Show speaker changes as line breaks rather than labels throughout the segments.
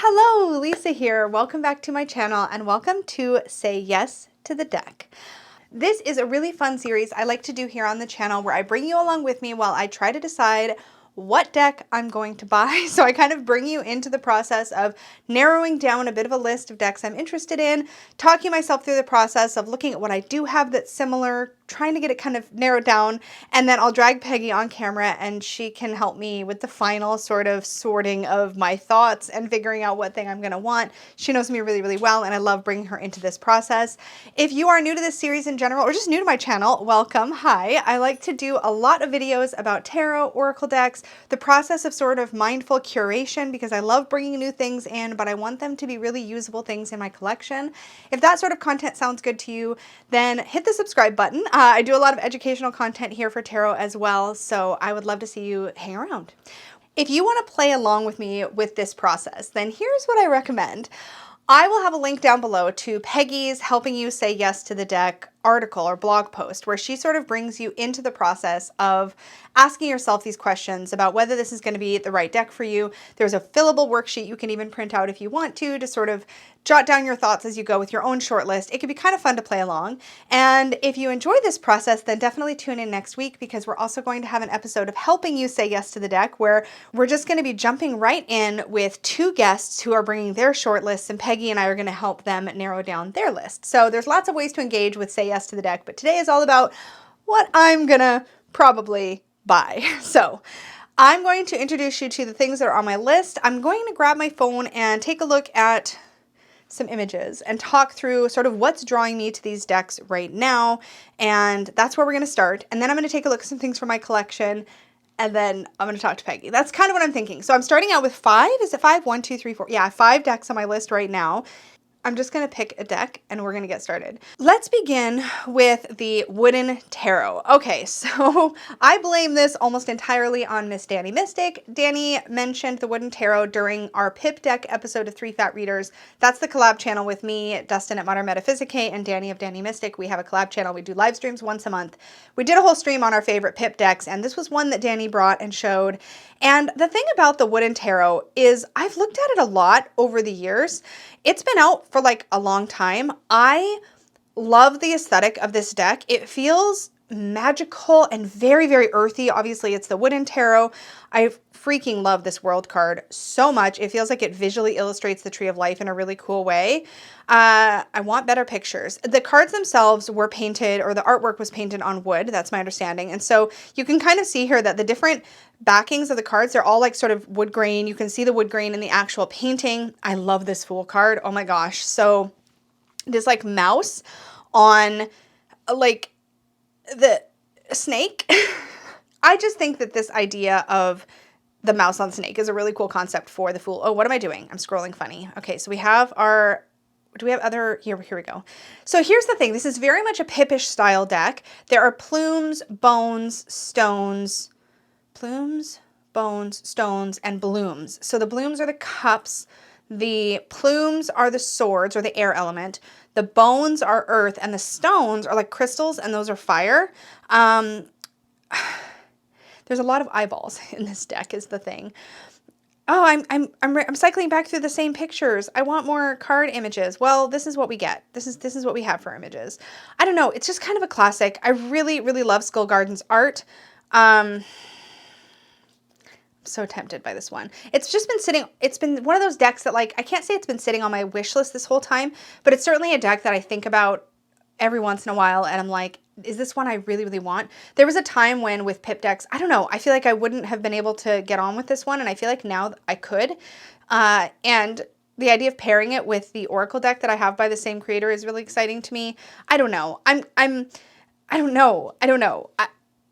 Hello, Lisa here. Welcome back to my channel and welcome to Say Yes to the Deck. This is a really fun series I like to do here on the channel where I bring you along with me while I try to decide what deck I'm going to buy. So I kind of bring you into the process of narrowing down a bit of a list of decks I'm interested in, talking myself through the process of looking at what I do have that's similar, trying to get it kind of narrowed down, and then I'll drag Peggy on camera and she can help me with the final sort of sorting of my thoughts and figuring out what thing I'm going to want. She knows me really, really well, and I love bringing her into this process. If you are new to this series in general or just new to my channel, welcome. Hi. I like to do a lot of videos about tarot, oracle decks, the process of sort of mindful curation, because I love bringing new things in, but I want them to be really usable things in my collection. If that sort of content sounds good to you, then hit the subscribe button. I do a lot of educational content here for tarot as well, so I would love to see you hang around. If you want to play along with me with this process, then here's what I recommend. I will have a link down below to Peggy's Helping You Say Yes to the Deck article or blog post, where she sort of brings you into the process of asking yourself these questions about whether this is going to be the right deck for you. There's a fillable worksheet you can even print out if you want to sort of jot down your thoughts as you go with your own short list. It can be kind of fun to play along. And if you enjoy this process, then definitely tune in next week, because we're also going to have an episode of Helping You Say Yes to the Deck, where we're just going to be jumping right in with two guests who are bringing their short lists, and Peggy and I are going to help them narrow down their list. So there's lots of ways to engage with Say Yes to the Deck, but today is all about what I'm going to probably buy. So I'm going to introduce you to the things that are on my list. I'm going to grab my phone and take a look at some images and talk through sort of what's drawing me to these decks right now. And that's where we're going to start. And then I'm going to take a look at some things from my collection. And then I'm going to talk to Peggy. That's kind of what I'm thinking. So I'm starting out with 5. Is it 5? 1, 2, 3, 4. Yeah, 5 decks on my list right now. I'm just going to pick a deck and we're going to get started. Let's begin with the Wooden Tarot. Okay, so I blame this almost entirely on Miss Danny Mystic. Danny mentioned the Wooden Tarot during our Pip deck episode of 3 Fat Readers. That's the collab channel with me, Dustin at Modern Metaphysicae, and Danny of Danny Mystic. We have a collab channel. We do live streams once a month. We did a whole stream on our favorite Pip decks, and this was one that Danny brought and showed. And the thing about the Wooden Tarot is I've looked at it a lot over the years. It's been out for like a long time. I love the aesthetic of this deck. It feels magical and very, very earthy. Obviously, it's the Wooden Tarot. I freaking love this world card so much. It feels like it visually illustrates the Tree of Life in a really cool way. I want better pictures. The cards themselves were painted, or the artwork was painted on wood. That's my understanding. And so you can kind of see here that the different backings of the cards, they're all like sort of wood grain. You can see the wood grain in the actual painting. I love this Fool card. Oh my gosh. So this like mouse on like the snake. I just think that this idea of the mouse on the snake is a really cool concept for the Fool. Oh, what am I doing? I'm scrolling funny. Okay, so we have our, do we have other, here we go. So here's the thing. This is very much a Pippish style deck. There are plumes, bones, stones, plumes, bones, stones, and blooms. So the blooms are the cups. The plumes are the swords, or the air element. The bones are earth, and the stones are like crystals, and those are fire. There's a lot of eyeballs in this deck is the thing. Oh, I'm cycling back through the same pictures. I want more card images. Well, this is what we get. This is what we have for images. I don't know. It's just kind of a classic. I really, really love Skull Garden's art. So tempted by this one. It's just been sitting, it's been one of those decks that, like, I can't say it's been sitting on my wish list this whole time, but it's certainly a deck that I think about every once in a while, and I'm like, is this one I really, really want? There was a time when with Pip decks, I don't know, I feel like I wouldn't have been able to get on with this one, and I feel like now I could. And the idea of pairing it with the Oracle deck that I have by the same creator is really exciting to me. I don't know. I don't know.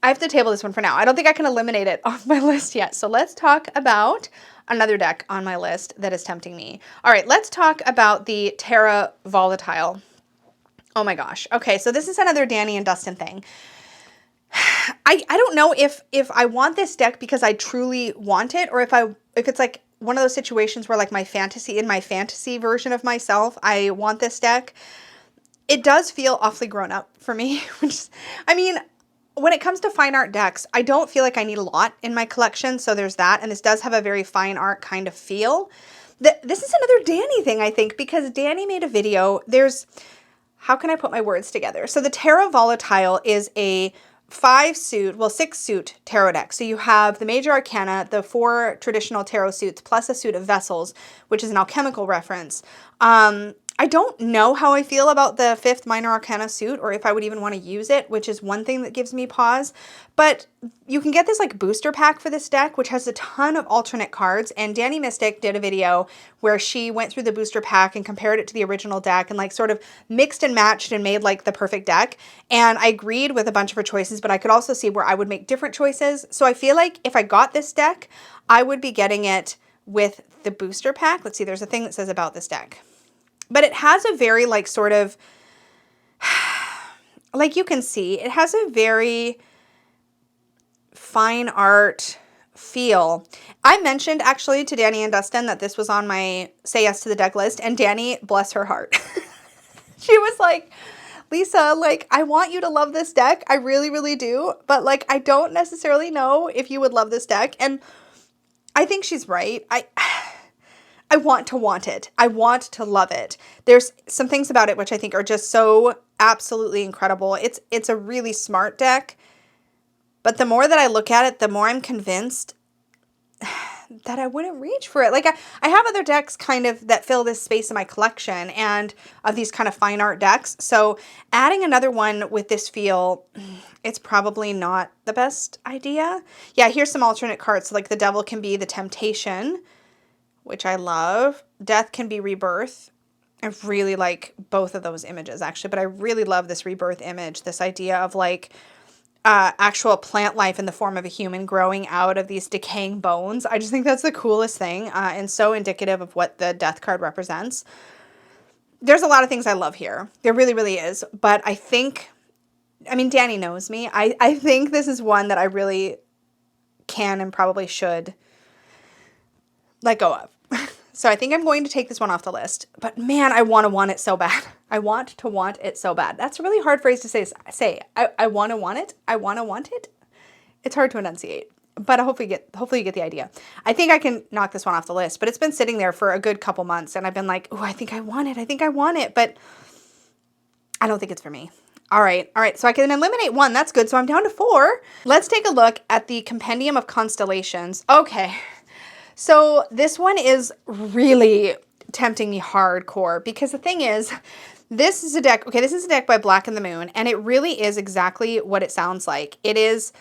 I have to table this one for now. I don't think I can eliminate it off my list yet. So let's talk about another deck on my list that is tempting me. All right, let's talk about the Terra Volatile. Oh my gosh. Okay, so this is another Danny and Dustin thing. I don't know if I want this deck because I truly want it, or if it's like one of those situations where, like, my fantasy version of myself, I want this deck. It does feel awfully grown up for me, which is, I mean, when it comes to fine art decks, I don't feel like I need a lot in my collection, so there's that, and this does have a very fine art kind of feel. This is another Danny thing, I think, because Danny made a video. How can I put my words together? So the Tarot Volatile is a 6-suit tarot deck. So you have the major arcana, the 4 traditional tarot suits, plus a suit of vessels, which is an alchemical reference. I don't know how I feel about the 5th minor arcana suit, or if I would even want to use it, which is one thing that gives me pause. But you can get this like booster pack for this deck, which has a ton of alternate cards. And Danny Mystic did a video where she went through the booster pack and compared it to the original deck and like sort of mixed and matched and made like the perfect deck. And I agreed with a bunch of her choices, but I could also see where I would make different choices. So I feel like if I got this deck, I would be getting it with the booster pack. Let's see, there's a thing that says about this deck. But it has a very like sort of, like you can see, it has a very fine art feel. I mentioned actually to Danny and Dustin that this was on my Say Yes to the Deck list, and Danny, bless her heart, she was like, Lisa, like, I want you to love this deck. I really, really do. But like, I don't necessarily know if you would love this deck. And I think she's right. I want it. I want to love it. There's some things about it which I think are just so absolutely incredible. It's a really smart deck, but the more that I look at it, the more I'm convinced that I wouldn't reach for it. Like I have other decks kind of that fill this space in my collection and of these kind of fine art decks. So adding another one with this feel, it's probably not the best idea. Yeah, here's some alternate cards. So like the Devil can be the Temptation, which I love. Death can be Rebirth. I really like both of those images actually, but I really love this Rebirth image, this idea of like actual plant life in the form of a human growing out of these decaying bones. I just think that's the coolest thing and so indicative of what the Death card represents. There's a lot of things I love here. There really, really is. But I think, I mean, Danny knows me. I think this is one that I really can and probably should let go of. So I think I'm going to take this one off the list. But man, I want it so bad. I want it so bad. That's a really hard phrase to say. I want it. I want it. It's hard to enunciate. But hopefully you get the idea. I think I can knock this one off the list. But it's been sitting there for a good couple months. And I've been like, oh, I think I want it. But I don't think it's for me. All right. So I can eliminate one. That's good. So I'm down to 4. Let's take a look at the Compendium of Constellations. Okay. So this one is really tempting me hardcore because the thing is, this is a deck by Black and the Moon, and it really is exactly what it sounds like. It is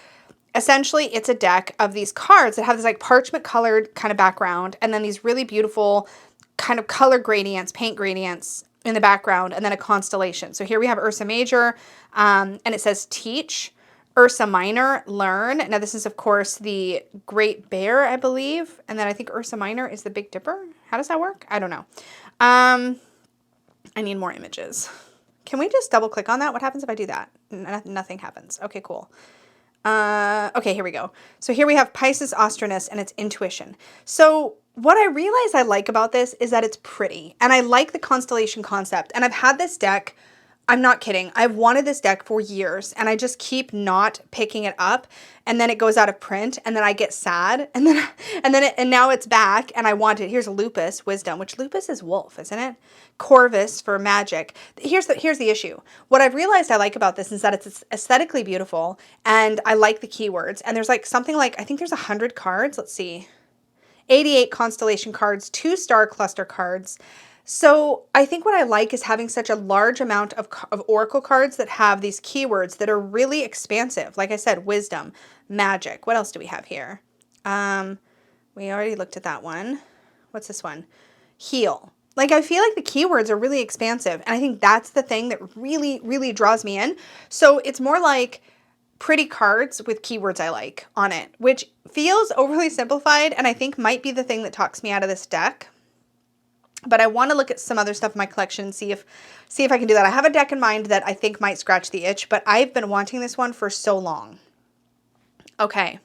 essentially, it's a deck of these cards that have this like parchment colored kind of background, and then these really beautiful kind of color gradients, paint gradients in the background, and then a constellation. So here we have Ursa Major, and it says teach. Ursa Minor, learn. Now this is of course the Great Bear, I believe. And then I think Ursa Minor is the Big Dipper. How does that work? I don't know. I need more images. Can we just double click on that? What happens if I do that? Nothing happens. Okay, cool. Okay, here we go. So here we have Pisces Ostranus and its intuition. So what I realize I like about this is that it's pretty. And I like the constellation concept. And I've had this deck, I'm not kidding, I've wanted this deck for years and I just keep not picking it up, and then it goes out of print and then I get sad and now it's back and I want it. Here's Lupus, wisdom, which Lupus is wolf, isn't it? Corvus for magic. Here's the issue. What I've realized I like about this is that it's aesthetically beautiful and I like the keywords, and there's like something like, I think there's 100 cards. Let's see. 88 constellation cards, 2 star cluster cards. So I think what I like is having such a large amount of oracle cards that have these keywords that are really expansive. Like I said, wisdom, magic. What else do we have here? We already looked at that one. What's this one? Heal. Like I feel like the keywords are really expansive, and I think that's the thing that really, really draws me in. So it's more like pretty cards with keywords I like on it, which feels overly simplified and I think might be the thing that talks me out of this deck. But I want to look at some other stuff in my collection, see if I can do that. I have a deck in mind that I think might scratch the itch, but I've been wanting this one for so long. Okay.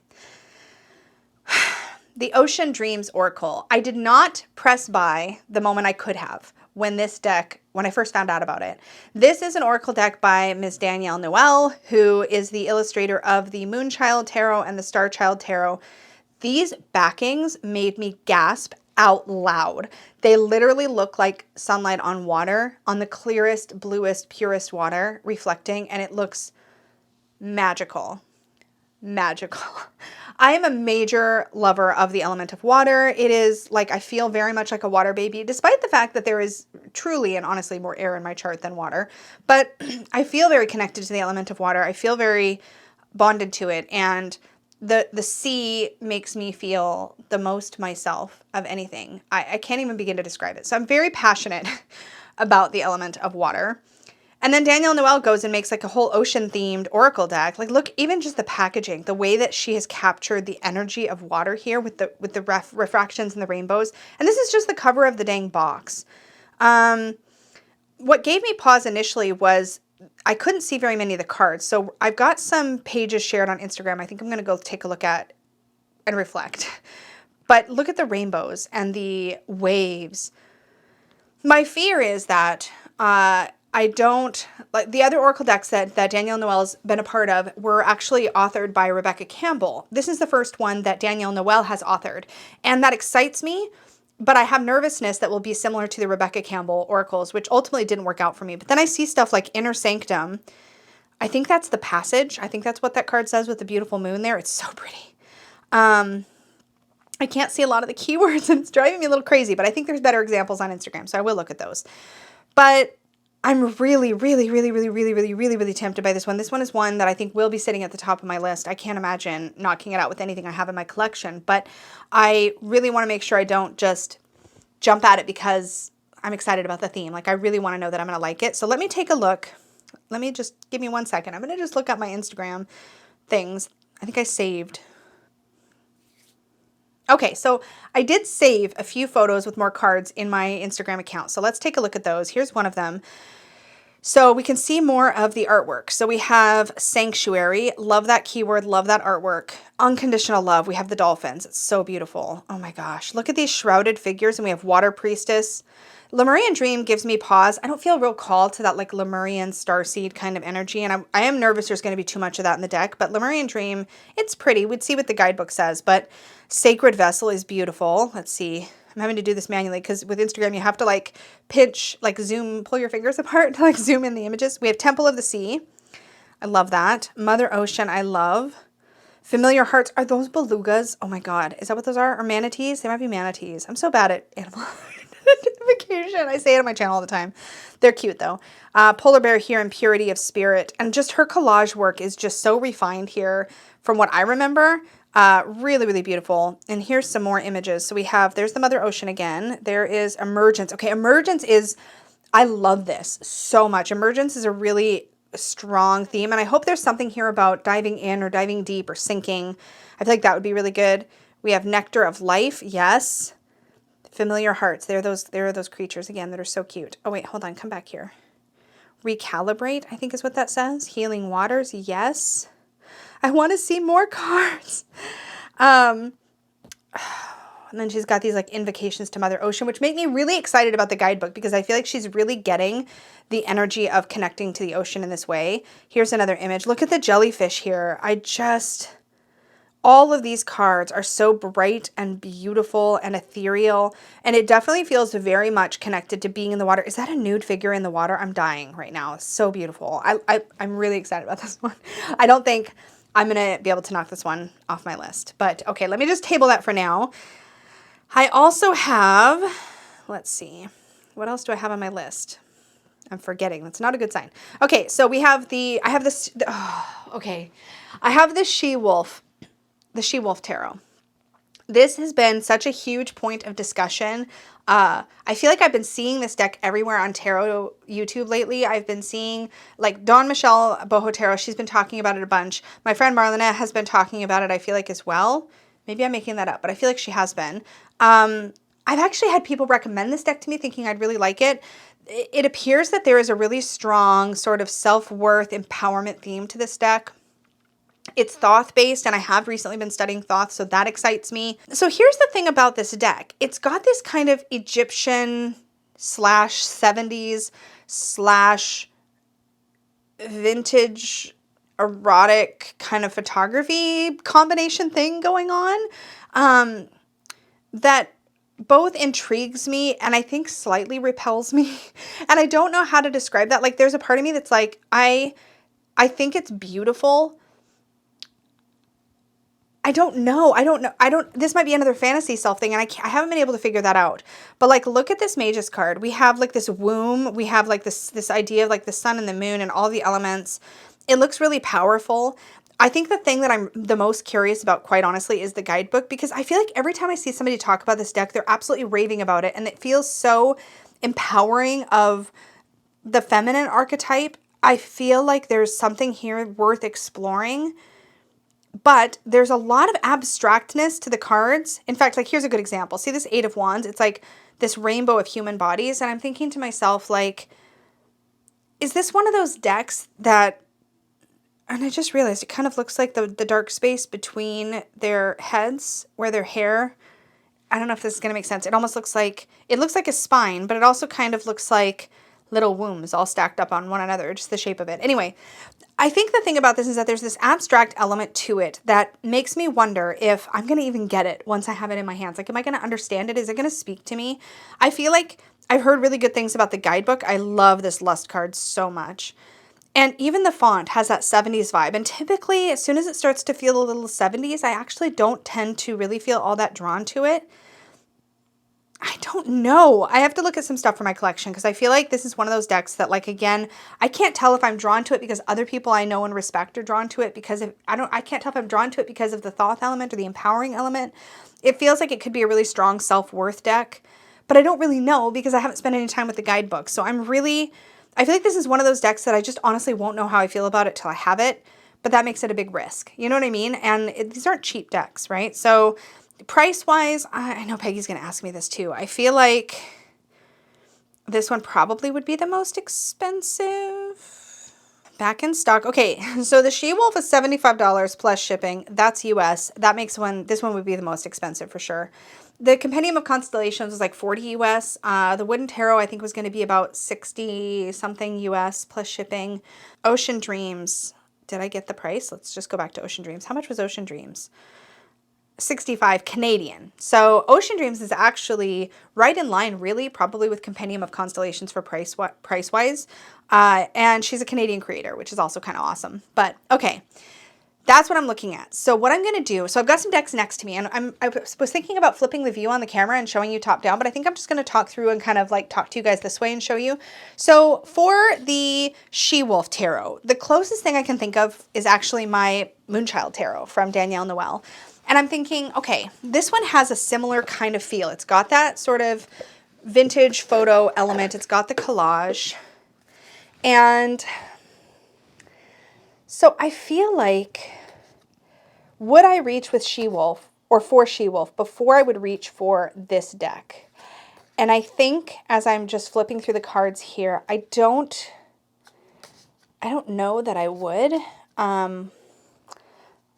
The Ocean Dreams Oracle. I did not press buy the moment I could have when I first found out about it. This is an oracle deck by Ms. Danielle Noel, who is the illustrator of the Moonchild Tarot and the Starchild Tarot. These backings made me gasp out loud. They literally look like sunlight on water, on the clearest, bluest, purest water reflecting, and it looks magical. Magical. I am a major lover of the element of water. It is like I feel very much like a water baby, despite the fact that there is truly and honestly more air in my chart than water. But I feel very connected to the element of water. I feel very bonded to it, and the sea makes me feel the most myself of anything. I can't even begin to describe it. So I'm very passionate about the element of water. And then Danielle Noel goes and makes like a whole ocean themed oracle deck. Like, look, even just the packaging, the way that she has captured the energy of water here with the refractions and the rainbows. And this is just the cover of the dang box. What gave me pause initially was I couldn't see very many of the cards. So I've got some pages shared on Instagram. I think I'm going to go take a look at and reflect. But look at the rainbows and the waves. My fear is that I don't, like the other oracle decks that Danielle Noel's been a part of were actually authored by Rebecca Campbell. This is the first one that Danielle Noel has authored. And that excites me, but I have nervousness that will be similar to the Rebecca Campbell oracles, which ultimately didn't work out for me. But then I see stuff like Inner Sanctum. I think that's the passage. I think that's what that card says with the beautiful moon there. It's so pretty. I can't see a lot of the keywords and it's driving me a little crazy, but I think there's better examples on Instagram, so I will look at those. But I'm really, really, really, really, really, really, really, really tempted by this one. This one is one that I think will be sitting at the top of my list. I can't imagine knocking it out with anything I have in my collection, but I really want to make sure I don't just jump at it because I'm excited about the theme. Like, I really want to know that I'm going to like it. So let me take a look. Let me just give me 1 second. I'm going to just look up my Instagram things. I think I saved. Okay, so I did save a few photos with more cards in my Instagram account. So let's take a look at those. Here's one of them. So we can see more of the artwork. So we have Sanctuary. Love that keyword. Love that artwork. Unconditional Love. We have the dolphins. It's so beautiful. Oh my gosh. Look at these shrouded figures. And we have Water Priestess. Lemurian Dream gives me pause. I don't feel a real call to that like Lemurian starseed kind of energy. And I am nervous there's going to be too much of that in the deck. But Lemurian Dream, it's pretty. We'd see what the guidebook says. But Sacred Vessel is beautiful. Let's see. I'm having to do this manually because with Instagram, you have to like pinch, like zoom, pull your fingers apart to like zoom in the images. We have Temple of the Sea. I love that. Mother Ocean, I love. Familiar Hearts. Are those belugas? Oh my God. Is that what those are? Or manatees? They might be manatees. I'm so bad at animal identification. I say it on my channel all the time. They're cute though. Polar Bear here in Purity of Spirit. And just her collage work is just so refined here from what I remember. Really, really beautiful. And here's some more images. So we have, there's the Mother Ocean again. There is Emergence. Okay, Emergence is, I love this so much. Emergence is a really strong theme. And I hope there's something here about diving in or diving deep or sinking. I feel like that would be really good. We have Nectar of Life. Yes. Familiar Hearts. There are those creatures again that are so cute. Oh wait, hold on. Come back here. Recalibrate, I think is what that says. Healing Waters. Yes. I want to see more cards. And then she's got these like invocations to Mother Ocean, which make me really excited about the guidebook because I feel like she's really getting the energy of connecting to the ocean in this way. Here's another image. Look at the jellyfish here. All of these cards are so bright and beautiful and ethereal. And it definitely feels very much connected to being in the water. Is that a nude figure in the water? I'm dying right now. It's so beautiful. I'm really excited about this one. I don't think I'm going to be able to knock this one off my list. But okay, let me just table that for now. I also have, let's see, what else do I have on my list? I'm forgetting. That's not a good sign. Okay, so I have the She-Wolf, the She-Wolf Tarot. This has been such a huge point of discussion. I feel like I've been seeing this deck everywhere on tarot YouTube lately. I've been seeing like Dawn Michelle Boho Tarot. She's been talking about it a bunch. My friend Marlena has been talking about it, I feel like, as well. Maybe I'm making that up, but I feel like she has been. I've actually had people recommend this deck to me thinking I'd really like it. It appears that there is a really strong sort of self-worth empowerment theme to this deck. It's Thoth-based, and I have recently been studying Thoth, so that excites me. So here's the thing about this deck. It's got this kind of Egyptian slash 70s slash vintage erotic kind of photography combination thing going on that both intrigues me and I think slightly repels me. And I don't know how to describe that. Like there's a part of me that's like, I think it's beautiful. I don't know. This might be another fantasy self thing, and I haven't been able to figure that out. But like, look at this Mage's card. We have like this womb. We have like this idea of like the sun and the moon and all the elements. It looks really powerful. I think the thing that I'm the most curious about, quite honestly, is the guidebook, because I feel like every time I see somebody talk about this deck, they're absolutely raving about it, and it feels so empowering of the feminine archetype. I feel like there's something here worth exploring. But there's a lot of abstractness to the cards. In fact, like here's a good example. See this Eight of Wands? It's like this rainbow of human bodies. And I'm thinking to myself, like, is this one of those decks that, and I just realized it kind of looks like the dark space between their heads where their hair, I don't know if this is going to make sense. It almost looks like, it looks like a spine, but it also kind of looks like little wombs all stacked up on one another, just the shape of it. Anyway, I think the thing about this is that there's this abstract element to it that makes me wonder if I'm going to even get it once I have it in my hands. Like, am I going to understand it? Is it going to speak to me? I feel like I've heard really good things about the guidebook. I love this Lust card so much. And even the font has that 70s vibe. And typically, as soon as it starts to feel a little 70s, I actually don't tend to really feel all that drawn to it. I don't know. I have to look at some stuff for my collection because I feel like this is one of those decks that, like, again, I can't tell if I'm drawn to it because other people I know and respect are drawn to it, because I can't tell if I'm drawn to it because of the Thoth element or the empowering element. It feels like it could be a really strong self-worth deck, but I don't really know because I haven't spent any time with the guidebook. So I feel like this is one of those decks that I just honestly won't know how I feel about it till I have it, but that makes it a big risk. You know what I mean? And these aren't cheap decks, right? So price-wise, I know Peggy's going to ask me this too. I feel like this one probably would be the most expensive. Back in stock. Okay, so the She-Wolf is $75 plus shipping. That's US. That makes this one would be the most expensive for sure. The Compendium of Constellations was like $40 US. The Wooden Tarot I think was going to be about $60 something US plus shipping. Ocean Dreams. Did I get the price? Let's just go back to Ocean Dreams. How much was Ocean Dreams? 65 Canadian. So Ocean Dreams is actually right in line, really, probably with Compendium of Constellations for price-wise. And she's a Canadian creator, which is also kind of awesome. But okay, that's what I'm looking at. So what I'm going to do, so I've got some decks next to me, and I was thinking about flipping the view on the camera and showing you top down, but I think I'm just going to talk through and kind of like talk to you guys this way and show you. So for the She-Wolf Tarot, the closest thing I can think of is actually my Moonchild Tarot from Danielle Noel. And I'm thinking, okay, this one has a similar kind of feel. It's got that sort of vintage photo element. It's got the collage. And so I feel like, would I reach with She-Wolf or for She-Wolf before I would reach for this deck? And I think as I'm just flipping through the cards here, I don't know that I would.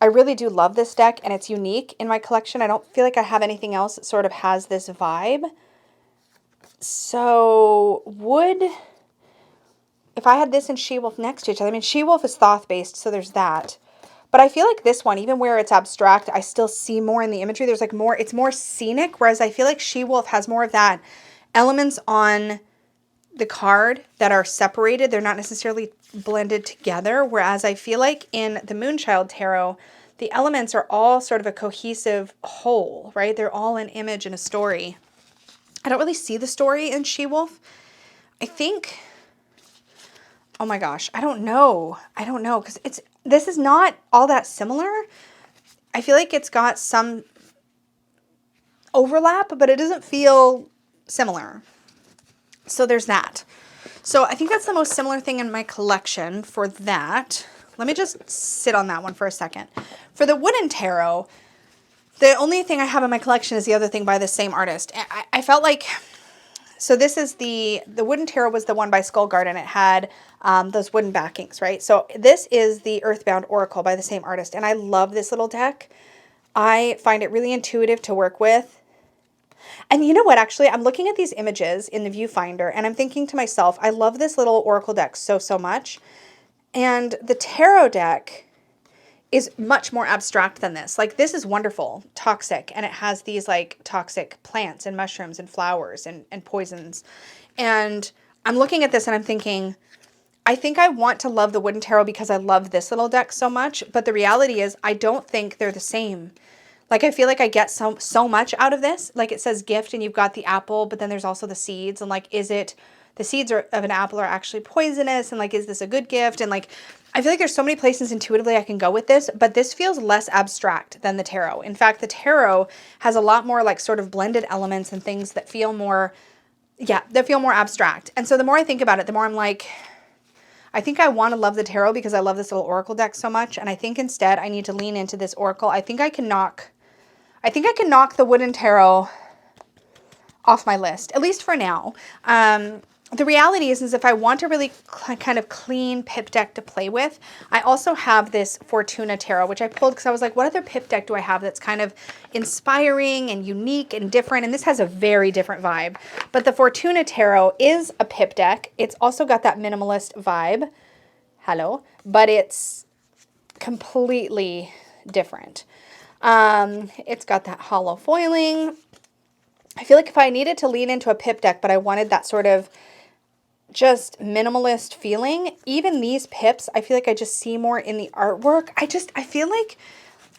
I really do love this deck, and it's unique in my collection. I don't feel like I have anything else that sort of has this vibe. So if I had this and She-Wolf next to each other, I mean, She-Wolf is Thoth-based, so there's that. But I feel like this one, even where it's abstract, I still see more in the imagery. There's like more, it's more scenic, whereas I feel like She-Wolf has more of that elements on the card that are separated. They're not necessarily blended together, whereas I feel like in the Moonchild Tarot, the elements are all sort of a cohesive whole, right? They're all an image and a story. I don't really see the story in She-Wolf. I think, oh my gosh, I don't know, because this is not all that similar. I feel like it's got some overlap, but it doesn't feel similar. So there's that. So I think that's the most similar thing in my collection for that. Let me just sit on that one for a second. For the Wooden Tarot, the only thing I have in my collection is the other thing by the same artist. I felt like, so this is the Wooden Tarot was the one by Skull Garden. It had those wooden backings, right? So this is the Earthbound Oracle by the same artist. And I love this little deck. I find it really intuitive to work with. And you know what, actually, I'm looking at these images in the viewfinder and I'm thinking to myself, I love this little Oracle deck so, so much. And the tarot deck is much more abstract than this. Like this is wonderful, toxic, and it has these like toxic plants and mushrooms and flowers and poisons. And I'm looking at this and I'm thinking, I think I want to love the wooden tarot because I love this little deck so much, but the reality is I don't think they're the same. Like I feel like I get so much out of this. Like it says gift and you've got the apple, but then there's also the seeds, and like is it the seeds of an apple are actually poisonous, and like is this a good gift? And like I feel like there's so many places intuitively I can go with this, but this feels less abstract than the tarot. In fact, the tarot has a lot more like sort of blended elements and things that feel more, that feel more abstract. And so the more I think about it, the more I'm like, I think I want to love the tarot because I love this little oracle deck so much. And I think instead I need to lean into this oracle. I think I can knock the wooden tarot off my list, at least for now. The reality is if I want a really kind of clean pip deck to play with, I also have this Fortuna Tarot, which I pulled because I was like, what other pip deck do I have that's kind of inspiring and unique and different? And this has a very different vibe. But the Fortuna Tarot is a pip deck. It's also got that minimalist vibe. Hello. But it's completely different. It's got that hollow foiling. I feel like if I needed to lean into a pip deck, but I wanted that sort of just minimalist feeling, even these pips, I feel like I just see more in the artwork. I feel like,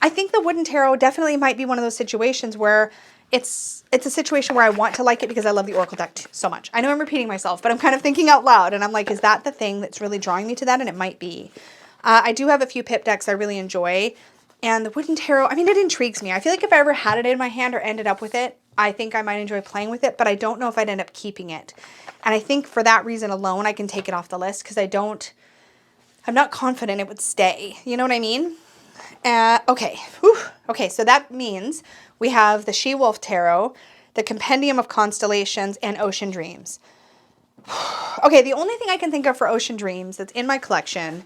I think the wooden tarot definitely might be one of those situations where it's a situation where I want to like it because I love the oracle deck so much. I know I'm repeating myself, but I'm kind of thinking out loud and I'm like, is that the thing that's really drawing me to that? And it might be. I do have a few pip decks I really enjoy. And the wooden tarot, I mean, it intrigues me. I feel like if I ever had it in my hand or ended up with it, I think I might enjoy playing with it, but I don't know if I'd end up keeping it. And I think for that reason alone, I can take it off the list because I'm not confident it would stay. You know what I mean? Okay. Whew. Okay, so that means we have the She-Wolf Tarot, the Compendium of Constellations, and Ocean Dreams. Okay, the only thing I can think of for Ocean Dreams that's in my collection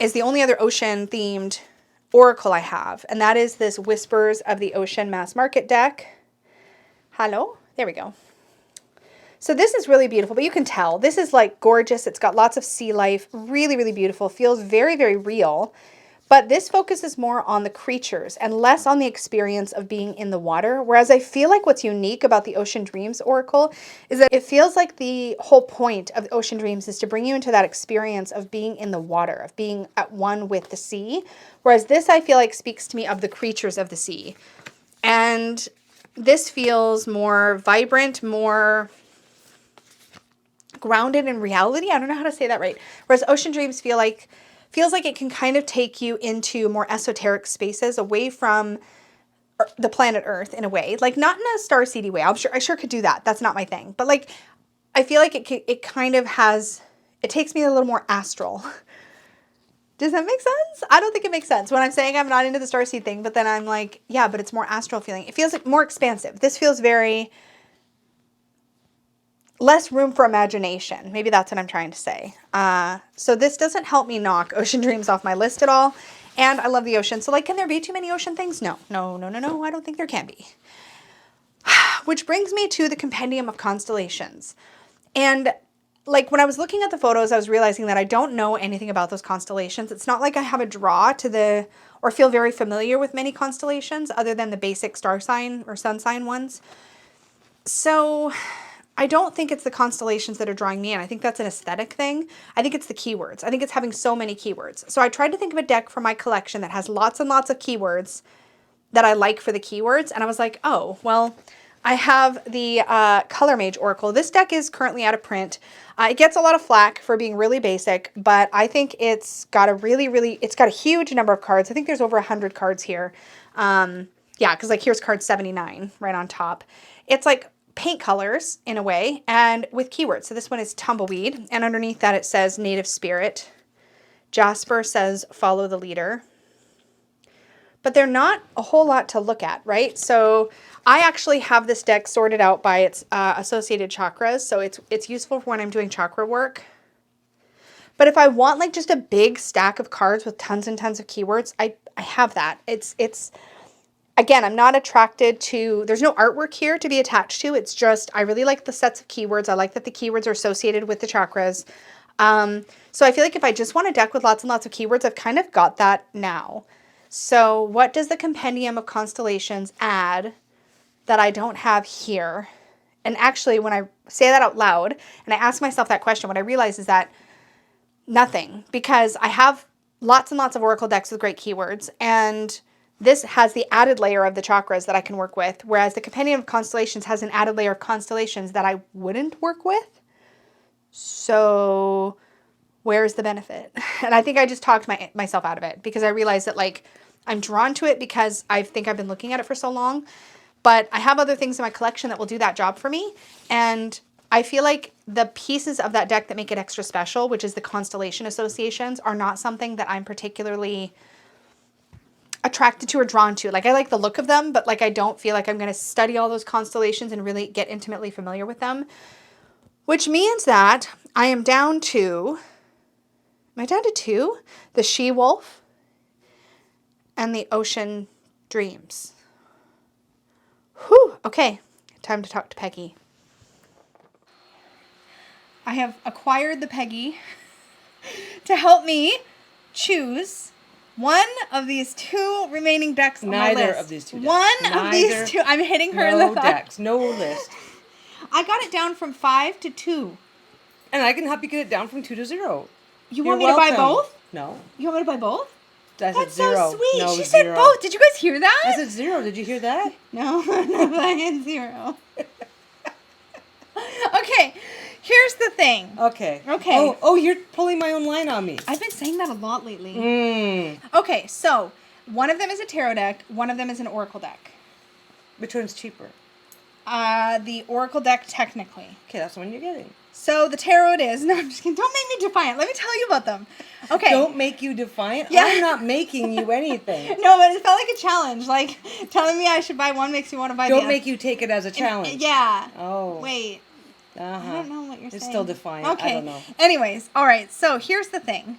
is the only other ocean-themed oracle I have, and that is this Whispers of the Ocean Mass Market deck. Hello? There we go. So this is really beautiful, but you can tell this is like gorgeous. It's got lots of sea life, really, really beautiful. Feels very, very real. But this focuses more on the creatures and less on the experience of being in the water. Whereas I feel like what's unique about the Ocean Dreams Oracle is that it feels like the whole point of the Ocean Dreams is to bring you into that experience of being in the water, of being at one with the sea. Whereas this, I feel like, speaks to me of the creatures of the sea. And this feels more vibrant, more grounded in reality. I don't know how to say that right. Whereas Ocean Dreams feels like it can kind of take you into more esoteric spaces away from the planet Earth in a way, like not in a starseedy way. I sure could do that. That's not my thing. But like, I feel like it kind of it takes me a little more astral. Does that make sense? I don't think it makes sense when I'm saying I'm not into the starseed thing, but then I'm like, yeah, but it's more astral feeling. It feels like more expansive. This feels very less room for imagination. Maybe that's what I'm trying to say. So this doesn't help me knock Ocean Dreams off my list at all. And I love the ocean. So like, can there be too many ocean things? No. I don't think there can be. Which brings me to the Compendium of Constellations. And like when I was looking at the photos, I was realizing that I don't know anything about those constellations. It's not like I have a draw to or feel very familiar with many constellations other than the basic star sign or sun sign ones. So I don't think it's the constellations that are drawing me in. I think that's an aesthetic thing. I think it's the keywords. I think it's having so many keywords. So I tried to think of a deck for my collection that has lots and lots of keywords that I like for the keywords. And I was like, oh, well, I have the Color Mage Oracle. This deck is currently out of print. It gets a lot of flack for being really basic, but I think it's got it's got a huge number of cards. I think there's over 100 cards here. Yeah, because like here's card 79 right on top. It's like paint colors in a way and with keywords. So this one is Tumbleweed, and underneath that it says Native Spirit. Jasper says Follow the Leader. But they're not a whole lot to look at, right? So I actually have this deck sorted out by its associated chakras. So it's useful for when I'm doing chakra work. But if I want like just a big stack of cards with tons and tons of keywords, I have that. It's again, I'm not attracted to, there's no artwork here to be attached to. It's just, I really like the sets of keywords. I like that the keywords are associated with the chakras. So I feel like if I just want a deck with lots and lots of keywords, I've kind of got that now. So what does the Compendium of Constellations add that I don't have here? And actually, when I say that out loud and I ask myself that question, what I realize is that nothing, because I have lots and lots of oracle decks with great keywords, and this has the added layer of the chakras that I can work with, whereas the Compendium of Constellations has an added layer of constellations that I wouldn't work with. So where's the benefit? And I think I just talked myself out of it, because I realized that, like, I'm drawn to it because I think I've been looking at it for so long, but I have other things in my collection that will do that job for me. And I feel like the pieces of that deck that make it extra special, which is the constellation associations, are not something that I'm particularly attracted to or drawn to. Like, I like the look of them, but like, I don't feel like I'm going to study all those constellations and really get intimately familiar with them, which means that I am down to, am I down to 2? The She-Wolf and the Ocean Dreams. Whew. Okay, time to talk to Peggy. I have acquired the Peggy to help me choose one of these 2 remaining decks on my list.
Neither of these 2 decks.
One of these 2. I'm hitting her in the thigh.
No decks. No list.
I got it down from 5 to 2.
And I can help you get it down from 2 to 0.
You want me to buy both?
No.
You want me to buy both?
That's
so
0.
sweet.
No,
she
0.
said both. Did you guys hear that?
I said 0. Did you hear that?
No, I'm not buying 0. Okay, here's the thing.
Okay.
Okay.
Oh, you're pulling my own line on me.
I've been saying that a lot lately. Okay, so one of them is a tarot deck. One of them is an oracle deck.
Which one's cheaper?
The oracle deck, technically.
Okay, that's the one you're getting.
So the tarot it is. No, I'm just kidding. Don't make me defiant. Let me tell you about them. Okay.
Don't make you defiant?
Yeah.
I'm not making you anything.
No, but it felt like a challenge. Like, telling me I should buy one makes me want to buy the other.
Don't make you take it as a challenge.
Yeah.
Oh.
Wait. I don't know what you're saying.
It's still defiant.
Okay.
I don't know.
Anyways, all right. So here's the thing.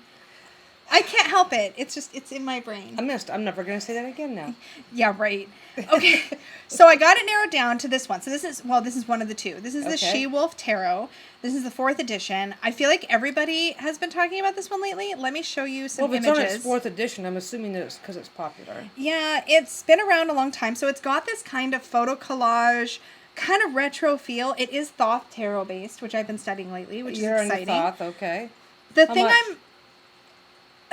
I can't help it. It's just, it's in my brain.
I'm never going to say that again now.
Yeah, right. Okay. So I got it narrowed down to this one. So this is one of the 2. This is the She-Wolf Tarot. This is the 4th edition. I feel like everybody has been talking about this one lately. Let me show you some images.
Well, if it's on its 4th edition, I'm assuming that it's because it's popular.
Yeah, it's been around a long time. So it's got this kind of photo collage, kind of retro feel. It is Thoth Tarot based, which I've been studying lately, which is exciting.
You're into Thoth, okay.
The thing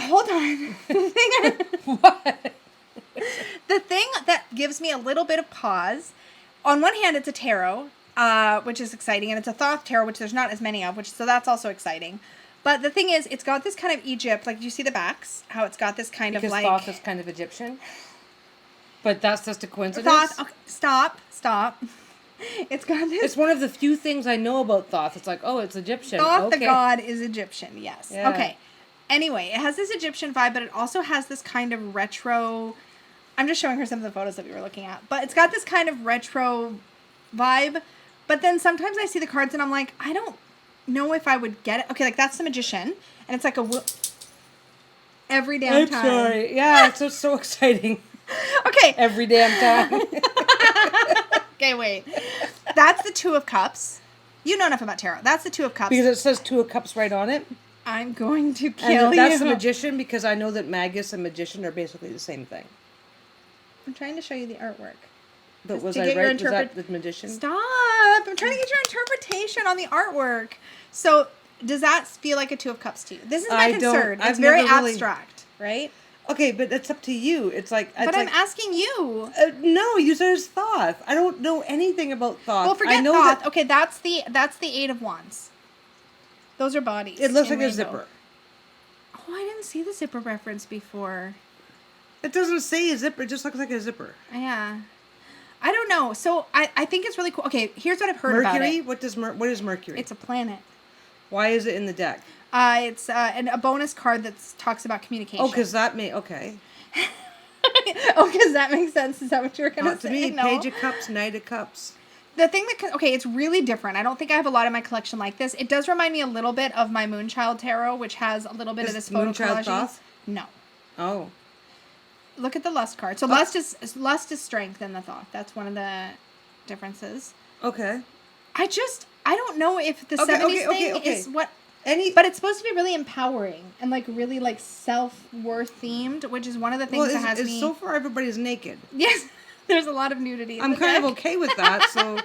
hold on.
What?
The thing that gives me a little bit of pause, on one hand, it's a tarot, which is exciting, and it's a Thoth tarot, which there's not as many of, so that's also exciting. But the thing is, it's got this kind of Egypt, like, do you see the backs? How it's got this kind of like...
Because Thoth is kind of Egyptian? But that's just a coincidence?
Thoth, okay, stop. It's got this...
It's one of the few things I know about Thoth. It's like, oh, it's Egyptian.
Thoth, the god, is Egyptian, yes.
Yeah.
Okay. Anyway, it has this Egyptian vibe, but it also has this kind of retro... I'm just showing her some of the photos that we were looking at. But it's got this kind of retro vibe. But then sometimes I see the cards and I'm like, I don't know if I would get it. Okay, like that's the Magician. And it's like a... every damn time.
I'm sorry. Yeah, it's so exciting.
Okay.
Every damn time.
Okay, wait. That's the 2 of Cups. You know enough about tarot. That's the 2 of Cups.
Because it says 2 of Cups right on it.
I'm going to kill
and
you.
That's the Magician, because I know that Magus and Magician are basically the same thing.
I'm trying to show you the artwork.
But was I right? Was that the Magician?
Stop! I'm trying to get your interpretation on the artwork. So, does that feel like a 2 of Cups to you? This is my concern. It's very abstract, right?
Okay, but it's up to you. It's like...
But I'm asking you.
No, you said it's Thoth. I don't know anything about Thoth.
Well, forget Thoth. Okay, that's the 8 of Wands. Those are bodies.
It looks like a zipper.
Oh, I didn't see the zipper reference before.
It doesn't say a zipper. It just looks like a zipper.
Yeah. I don't know. So, I think it's really cool. Okay, here's what I've heard about it.
What is Mercury?
It's a planet.
Why is it in the deck?
It's a bonus card that talks about communication.
Oh, because that okay.
Oh, because that makes sense. Is that what you were going to say?
To me,
no.
Page of Cups, Knight of Cups.
The thing that... Okay, it's really different. I don't think I have a lot in my collection like this. It does remind me a little bit of my Moonchild Tarot, which has a little bit of this photo collage.
Thoth?
No.
Oh.
Look at the Lust card. So lust is strength in the Thoth. That's one of the differences.
Okay.
I don't know if the 70s thing is what... But it's supposed to be really empowering and like really like self-worth themed, which is one of the things that has me.
So far, everybody's naked.
Yes, there's a lot of nudity.
I'm kind of okay with that. So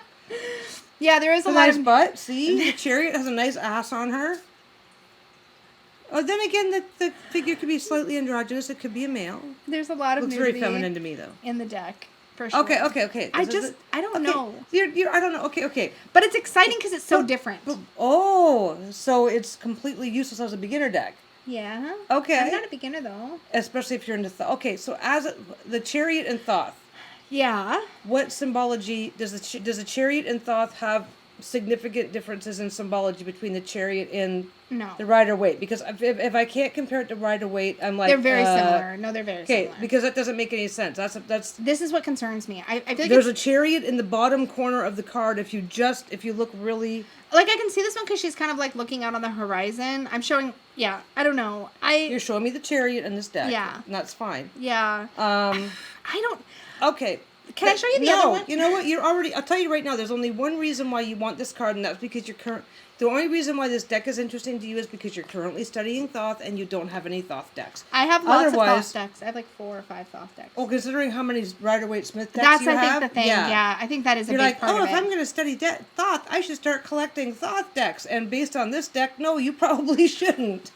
yeah, there is a lot
nice
of
butt. See, the chariot has a nice ass on her. Oh, then again, the figure could be slightly androgynous. It could be a male.
There's a lot of
Looks
nudity
very feminine to me, though.
in the deck. For sure.
Okay.
I don't know.
I don't know. Okay.
But it's exciting because it's so different.
So it's completely useless as a beginner deck.
Yeah.
Okay.
I'm not a beginner though.
Especially if you're into Thoth. Okay, so the chariot and Thoth.
Yeah.
What symbology does the chariot and Thoth have significant differences in symbology between the chariot and the Rider-Waite? Because if I can't compare it to Rider-Waite, I'm like
they're very similar. No, they're very similar.
Okay, because that doesn't make any sense. That's
this is what concerns me. I feel like
there's a chariot in the bottom corner of the card. If you look really
like, I can see this one because she's kind of like looking out on the horizon. I'm showing. Yeah, I don't know.
You're showing me the chariot in this deck.
Yeah,
and that's fine.
Yeah. I don't.
Okay.
Can I show you the other one?
You know what? I'll tell you right now, there's only one reason why you want this card, and that's because the only reason why this deck is interesting to you is because you're currently studying Thoth and you don't have any Thoth decks.
I have lots of Thoth decks. I have like 4 or 5 Thoth decks.
Oh, considering how many Rider-Waite-Smith decks you have?
That's, I think, the thing. Yeah, I think that is a big part of it.
If I'm going to study Thoth, I should start collecting Thoth decks. And based on this deck, no, you probably shouldn't.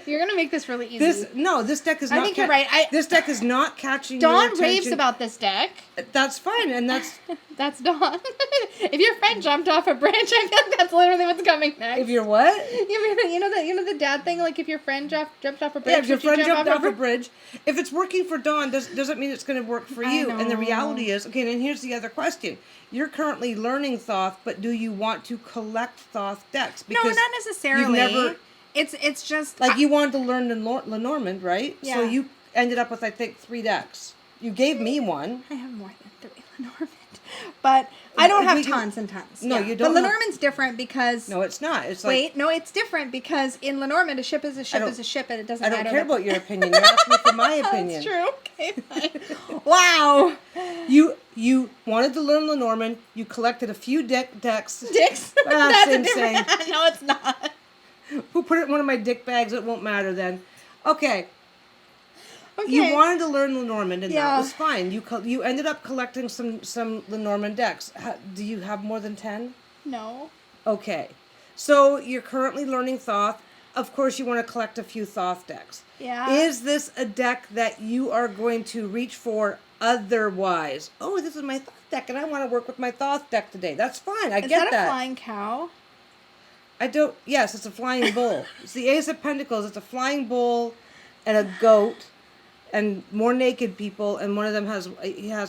You're gonna make this really easy.
This deck is not.
I think you're right.
This deck is not catching.
Dawn raves about this deck.
That's fine, and that's
that's Dawn. If your friend jumped off a bridge, I feel like that's literally what's coming next.
If you're what?
You know the dad thing. Like if your friend jumped off a bridge.
Yeah, if your friend jumped off a bridge, if it's working for Dawn, doesn't mean it's going to work for you. And the reality is, okay. And here's the other question: you're currently learning Thoth, but do you want to collect Thoth decks?
Because no, not necessarily. It's just
like you wanted to learn Lenormand, right?
Yeah.
So you ended up with, I think, 3 decks. You gave me one.
I have more than 3 Lenormand, but I don't have tons and tons.
No, you don't.
But Lenormand's different because
no, it's not. It's
it's different because in Lenormand a ship is a ship is a ship, and it doesn't.
I don't care about your opinion. You're asking me for my opinion.
That's true. Okay, fine. Wow.
You wanted to learn Lenormand. You collected a few decks.
Dicks. That's a different. No, it's not.
Who put it in one of my dick bags? It won't matter then. Okay. You wanted to learn Lenormand, and that was fine. You ended up collecting some Lenormand decks. Do you have more than 10?
No.
Okay. So you're currently learning Thoth. Of course, you want to collect a few Thoth decks.
Yeah.
Is this a deck that you are going to reach for otherwise? Oh, this is my Thoth deck, and I want to work with my Thoth deck today. That's fine. I get that.
Is that a flying cow?
Yes, it's a flying bull. It's the Ace of Pentacles. It's a flying bull and a goat and more naked people, and one of them has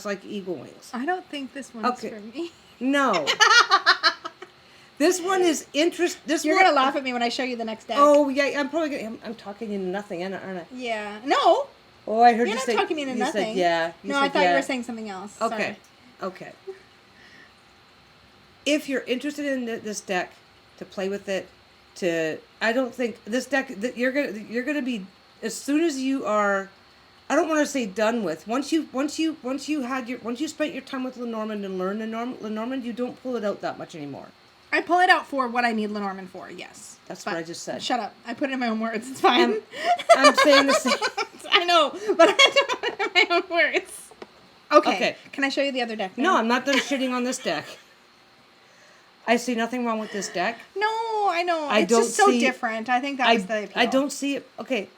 like eagle wings.
I don't think this one's for me.
No. This one is
You're going to laugh at me when I show you the next deck.
Oh, yeah, I'm talking into nothing, aren't I?
Yeah. No.
Oh, I heard
You're
you
not
say...
talking me into nothing.
Said, yeah.
I thought you were saying something else.
Okay.
Sorry.
Okay. If you're interested in this deck, to play with it, I don't think this deck that you're gonna be, as soon as you are, I don't want to say done with. Once you spent your time with Lenormand and learned Lenormand, you don't pull it out that much anymore.
I pull it out for what I need Lenormand for. Yes.
That's what I just said.
Shut up. I put it in my own words. It's fine.
I'm saying the same.
I know, but I have to put it in my own words. Okay. Can I show you the other deck now?
No, I'm not done shitting on this deck. I see nothing wrong with this deck.
No, I know. It's just so different. I think that was the appeal.
I don't see it. Okay.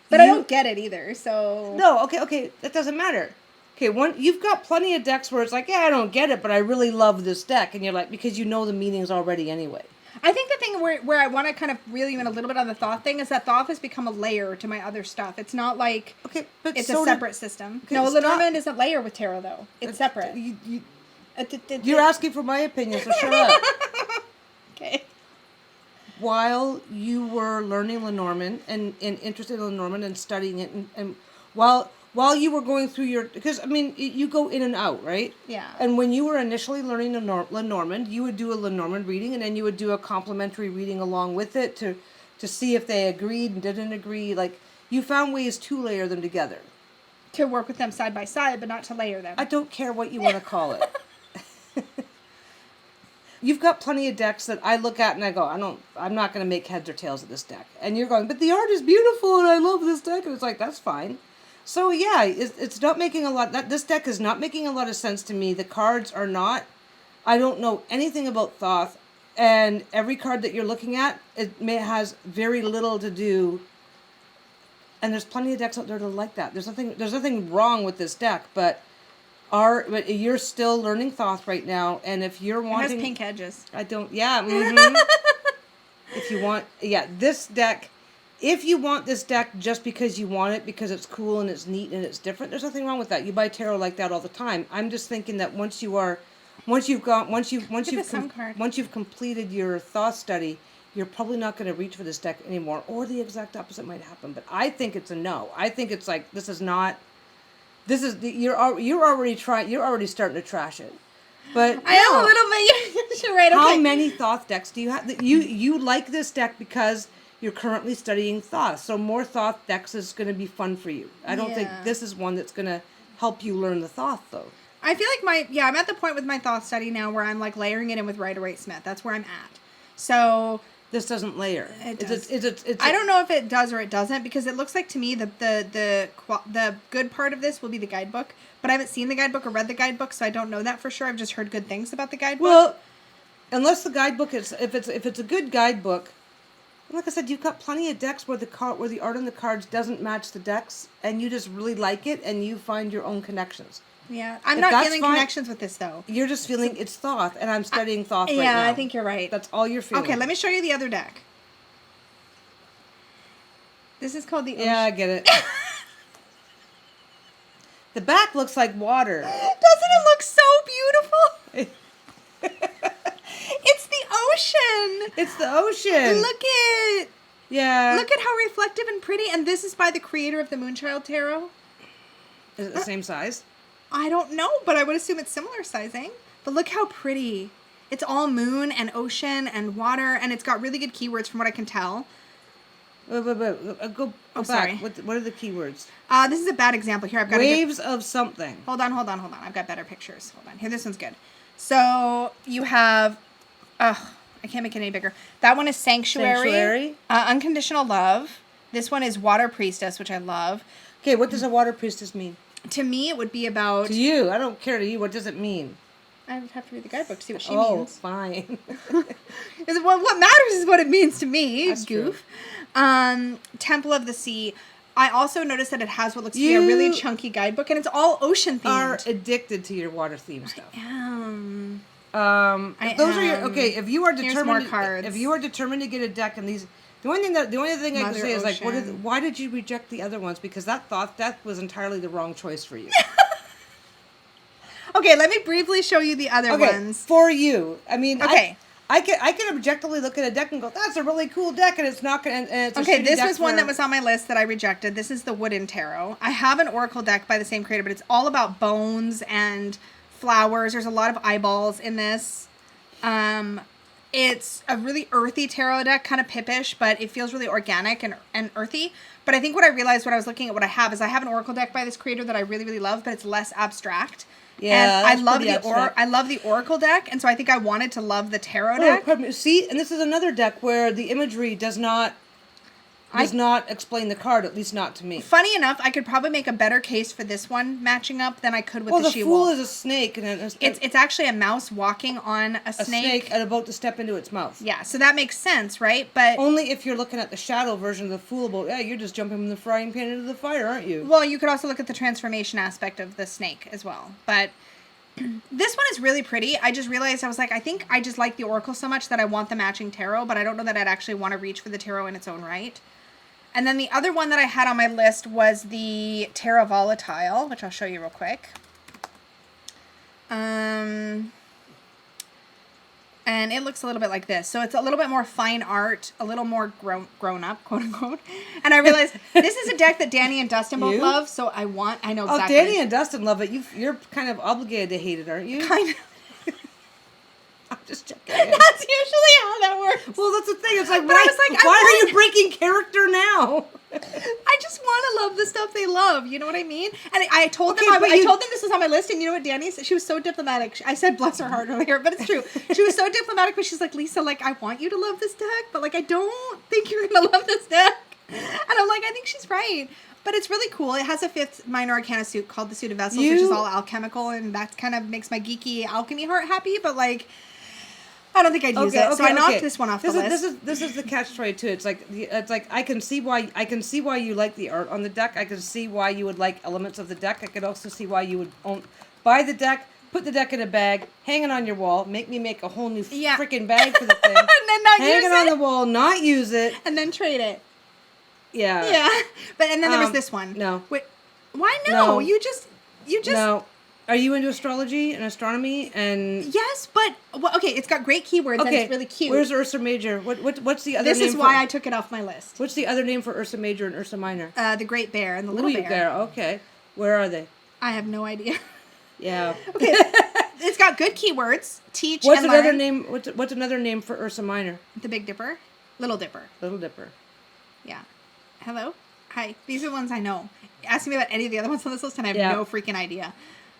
But I don't get it either, so...
No, okay. That doesn't matter. Okay, you've got plenty of decks where it's like, yeah, I don't get it, but I really love this deck. And you're like, because you know the meanings already anyway.
I think the thing where I want to kind of reel you in a little bit on the Thoth thing is that Thoth has become a layer to my other stuff. It's not like
but
it's a separate system. Okay, no, Lenormand isn't layer with tarot, though. It's separate.
You're asking for my opinion, so shut up.
Okay.
While you were learning Lenormand and interested in Lenormand and studying it, and while you were going through because, I mean, you go in and out, right?
Yeah.
And when you were initially learning Lenormand, you would do a Lenormand reading, and then you would do a complementary reading along with it to see if they agreed and didn't agree. Like, you found ways to layer them together.
To work with them side by side, but not to layer them.
I don't care what you want to call it. you've got plenty of decks that I look at and I go, I'm not going to make heads or tails of this deck. And you're going, but the art is beautiful and I love this deck. And it's like, that's fine. So yeah, it's not making a lot, this deck is not making a lot of sense to me. The cards are not, I don't know anything about Thoth. And every card that you're looking at, has very little to do. And there's plenty of decks out there that are like that. There's nothing wrong with this deck, but you're still learning Thoth right now, and if you're wanting...
It has pink edges.
If you want... Yeah, this deck... If you want this deck just because you want it, because it's cool and it's neat and it's different, there's nothing wrong with that. You buy tarot like that all the time. I'm just thinking that once you've completed your Thoth study, you're probably not going to reach for this deck anymore, or the exact opposite might happen. But I think it's a no. I think it's like, you're already starting to trash it. But
I am a little bit. You're right. Okay.
How many Thoth decks do you have? You like this deck because you're currently studying Thoth. So more Thoth decks is going to be fun for you. I don't think this is one that's going to help you learn the Thoth though.
I feel like I'm at the point with my Thoth study now where I'm like layering it in with Rider-Waite-Smith. That's where I'm at. So
this doesn't layer.
It does. I don't know if it does or it doesn't, because it looks like to me the good part of this will be the guidebook, but I haven't seen the guidebook or read the guidebook, so I don't know that for sure. I've just heard good things about the guidebook.
Well, unless the guidebook is if it's a good guidebook, like I said, you've got plenty of decks where the art on the cards doesn't match the decks, and you just really like it, and you find your own connections.
Yeah, I'm not feeling connections with this, though.
You're just feeling it's Thoth, and I'm studying Thoth right now.
Yeah, I think you're right.
That's all you're feeling.
Okay, let me show you the other deck. This is called the Ocean.
Yeah, I get it. The back looks like water.
Doesn't it look so beautiful? It's the ocean.
It's the ocean.
Look at...
Yeah.
Look at how reflective and pretty, and this is by the creator of the Moonchild Tarot.
Is it the same size?
I don't know, but I would assume it's similar sizing. But look how pretty. It's all moon and ocean and water, and it's got really good keywords from what I can tell.
Go back.
Sorry.
What are the keywords?
This is a bad example. Here, I've got
waves of something.
Hold on. I've got better pictures. Hold on. Here, this one's good. So you have... I can't make it any bigger. That one is Sanctuary. Unconditional Love. This one is Water Priestess, which I love.
Okay, what does a Water Priestess mean?
To me, it would be about...
To you. I don't care to you. What does it mean?
I would have to read the guidebook to see what she means.
Oh, fine.
What matters is what it means to me.
That's
goof. True. Temple of the Sea. I also noticed that it has what looks to be a really chunky guidebook, and it's all ocean themed.
You are addicted to your water theme stuff.
I am.
Okay, if you are determined...
Here's more cards.
If you are determined to get a deck and these... The only thing I can say is, like, why did you reject the other ones? Because that Thoth deck was entirely the wrong choice for you.
Okay, let me briefly show you the other ones.
For you. I mean,
okay.
I can objectively look at a deck and go, that's a really cool deck, and it's not going to...
Okay, this was one that was on my list that I rejected. This is the Wooden Tarot. I have an Oracle deck by the same creator, but it's all about bones and flowers. There's a lot of eyeballs in this. It's a really earthy tarot deck, kind of pippish, but it feels really organic and earthy. But I think what I realized when I was looking at what I have is I have an Oracle deck by this creator that I really, really love, but it's less abstract. Yeah, and I love the Oracle deck, and so I think I wanted to love the tarot deck.
See, and this is another deck where the imagery does not explain the card, at least not to me.
Funny enough, I could probably make a better case for this one matching up than I could with the She-Wolf.
Well, the Fool is a snake. And
it's actually a mouse walking on a snake.
A snake and about to step into its mouth.
Yeah, so that makes sense, right? But
only if you're looking at the shadow version of the Fool about, you're just jumping from the frying pan into the fire, aren't you?
Well, you could also look at the transformation aspect of the snake as well. But this one is really pretty. I just realized, I was like, I think I just like the Oracle so much that I want the matching tarot, but I don't know that I'd actually want to reach for the tarot in its own right. And then the other one that I had on my list was the Terra Volatile, which I'll show you real quick. And it looks a little bit like this. So it's a little bit more fine art, a little more grown up, quote unquote. And I realized this is a deck that Danny and Dustin both love, so I know exactly.
Oh, Danny and Dustin love it. You're kind of obligated to hate it, aren't you?
Kind of.
I'm just checking.
That's usually how that works.
Well, that's the thing. It's like, why are you breaking character now?
I just want to love the stuff they love. You know what I mean? And I told them,
Okay,
I told them this was on my list, and you know what Danny said? She was so diplomatic. I said bless her heart earlier, but it's true. She was so diplomatic, but she's like, Lisa, like, I want you to love this deck, but like, I don't think you're going to love this deck. And I'm like, I think she's right. But it's really cool. It has a 5th minor arcana suit called the Suit of Vessels, which is all alchemical, and that kind of makes my geeky alchemy heart happy, but like, I don't think I'd use it. So I knocked this one off the list.
This is the catch-22 too. It's like I can see why you like the art on the deck. I can see why you would like elements of the deck. I could also see why you would buy the deck, put the deck in a bag, hang it on your wall, make me make a whole new freaking bag for the thing,
and then not
hang
use
it on the wall, not use it,
and then trade it.
Yeah.
Yeah. But and then there was this one.
No.
Wait. Why no?
No.
You just
No. Are you into astrology and astronomy and?
Yes, but well, okay, it's got great keywords and it's really cute.
Where's Ursa Major? What's the other
This
name?
This is why I took it off my list.
What's the other name for Ursa Major and Ursa Minor?
The Great Bear and the Little Bear.
Okay. Where are they?
I have no idea.
Yeah.
Okay. It's got good keywords. Teach
What's
and
another
learn.
name? What's another name for Ursa Minor?
The Big Dipper. Little Dipper.
Little Dipper.
Yeah. Hello? Hi. These are the ones I know. Ask me about any of the other ones on this list and I have no freaking idea.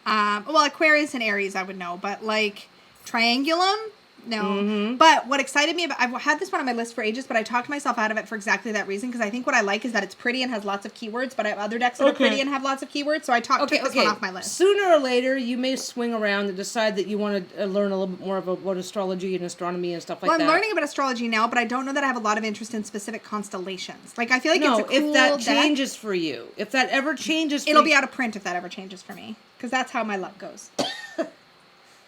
Well, Aquarius and Aries I would know, but like Triangulum, no. Mm-hmm. But what excited me about, I've had this one on my list for ages, but I talked myself out of it for exactly that reason, because I think what I like is that it's pretty and has lots of keywords, but I have other decks that are pretty and have lots of keywords, so I took this one off my list.
Sooner or later, you may swing around and decide that you want to learn a little bit more about astrology and astronomy and stuff like that.
Well, I'm learning about astrology now, but I don't know that I have a lot of interest in specific constellations. Like, I feel like it's a cool
if that
deck.
changes for you, if that ever changes for
It'll
you.
be out of print if that ever changes for me, because that's how my luck goes.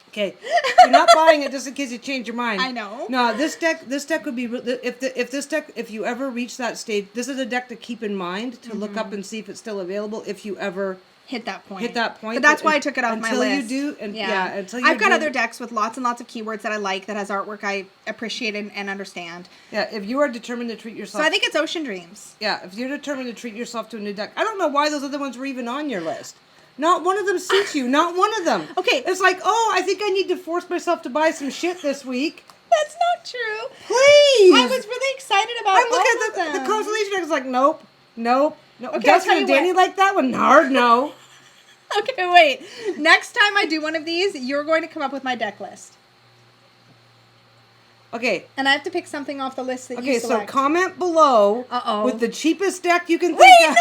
Okay, you're not buying it just in case you change your mind.
I know.
No, this deck would be if you ever reach that stage. This is a deck to keep in mind to look up and see if it's still available. If you ever
hit that point.
But
that's why I took it off my list.
Until you do, until you
I've got other decks with lots and lots of keywords that I like, that has artwork I appreciate and understand.
Yeah, if you are determined to treat yourself.
So I think it's Ocean Dreams.
Yeah, if you're determined to treat yourself to a new deck. I don't know why those other ones were even on your list. Not one of them suits you. Not one of them.
Okay.
It's like, oh, I think I need to force myself to buy some shit this week.
That's not true.
Please.
I was really excited about
I'm looking at the constellation deck. It's like, nope. Okay, Dustin and Danny like that one? Hard no.
Okay, wait. Next time I do one of these, you're going to come up with my deck list.
Okay.
And I have to pick something off the list that you
select. Okay, so
comment
below with the cheapest deck you can think of.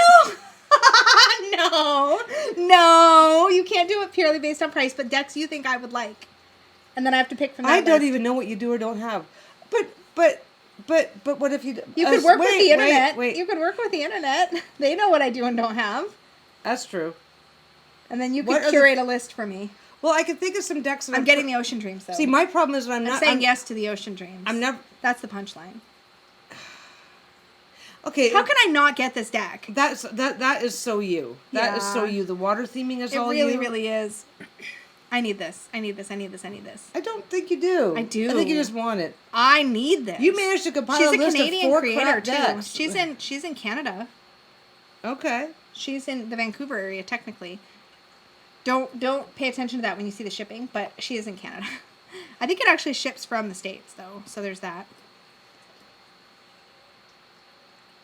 Wait, no! No, you can't do it purely based on price, but decks you think I would like. And then I have to pick from that
I don't even know what you do or don't have. But what if you...
You could work with the internet.
Wait.
You could work with the internet. They know what I do and don't have.
That's true.
And then you could curate a list for me.
Well, I can think of some decks that
I'm getting the Ocean Dreams, though.
See, my problem is I'm
saying yes to the Ocean Dreams.
I'm never...
That's the punchline.
Okay.
How can I not get this deck?
That is so you. That is so you. The water theming is all you.
It really is. I need this. I need this. I need this. I need this.
I don't think you do.
I do.
I think you just want it.
I need this.
You managed to compile a list
Canadian
of 4
creator
crap
too.
decks.
She's in Canada.
Okay.
She's in the Vancouver area technically. Don't pay attention to that when you see the shipping, but she is in Canada. I think it actually ships from the States though, so there's that.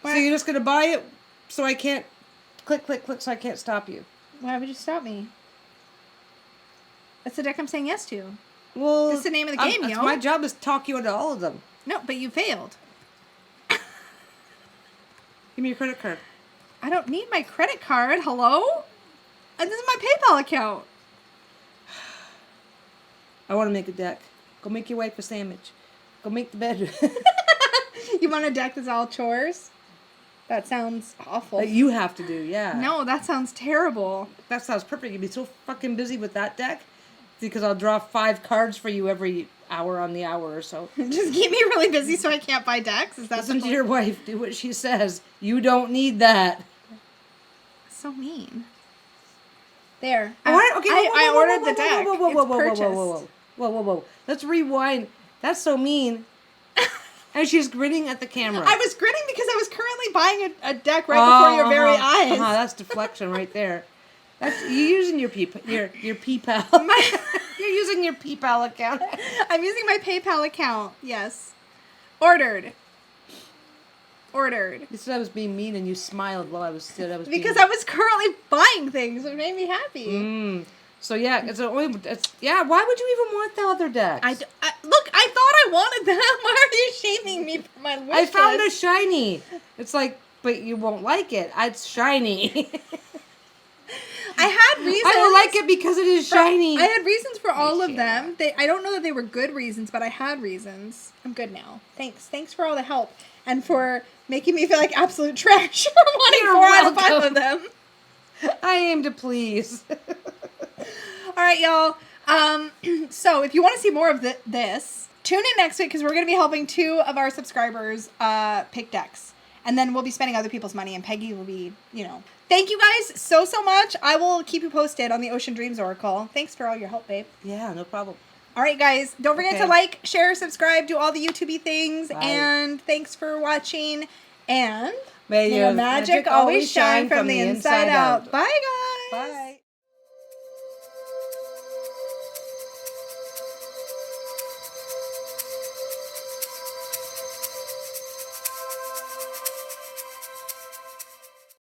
So you're just gonna buy it, so I can't click, so I can't stop you.
Why would you stop me? That's the deck I'm saying yes to.
Well,
that's the name of the game, yo.
My job is to talk you into all of them.
No, but you failed.
Give me your credit card.
I don't need my credit card. Hello? This is my PayPal account.
I want to make a deck. Go make your wife a sandwich. Go make the bed.
You want a deck that's all chores? That sounds awful.
That you have to do, yeah.
No, that sounds terrible.
That sounds perfect. You'd be so fucking busy with that deck because I'll draw 5 cards for you every hour on the hour or so.
Just keep me really busy so I can't buy decks? Is that
Listen to your wife. Do what she says. You don't need that.
So mean. There.
I
ordered the deck.
Whoa. Let's rewind. That's so mean. And she's grinning at the camera.
I was grinning because I was currently buying a deck right before your very eyes.
That's deflection right there. That's you're using your PayPal. You're using your PayPal account.
I'm using my PayPal account. Yes. Ordered. ordered.
You said I was being mean and you smiled while I was being
Because I was currently buying things. It made me happy.
So yeah, why would you even want the other decks?
Look, I thought I wanted them. Why are you shaming me for my wish
I found a
list?
shiny. It's like, but you won't like it. It's shiny.
I had reasons.
I don't like it because it is shiny.
I had reasons for all of them. I don't know that they were good reasons, but I had reasons. I'm good now. Thanks for all the help and for making me feel like absolute trash for wanting
You're
4 out of 5
welcome.
of them.
I aim to please.
All right, y'all. So if you want to see more of this, tune in next week because we're going to be helping 2 of our subscribers pick decks. And then we'll be spending other people's money, and Peggy will be, Thank you guys so much. I will keep you posted on the Ocean Dreams Oracle. Thanks for all your help, babe.
Yeah, no problem.
All right, guys. Don't forget to like, share, subscribe, do all the YouTubey things.
Bye.
And thanks for watching. And
May
your magic always shine from the inside out. Bye, guys.
Bye.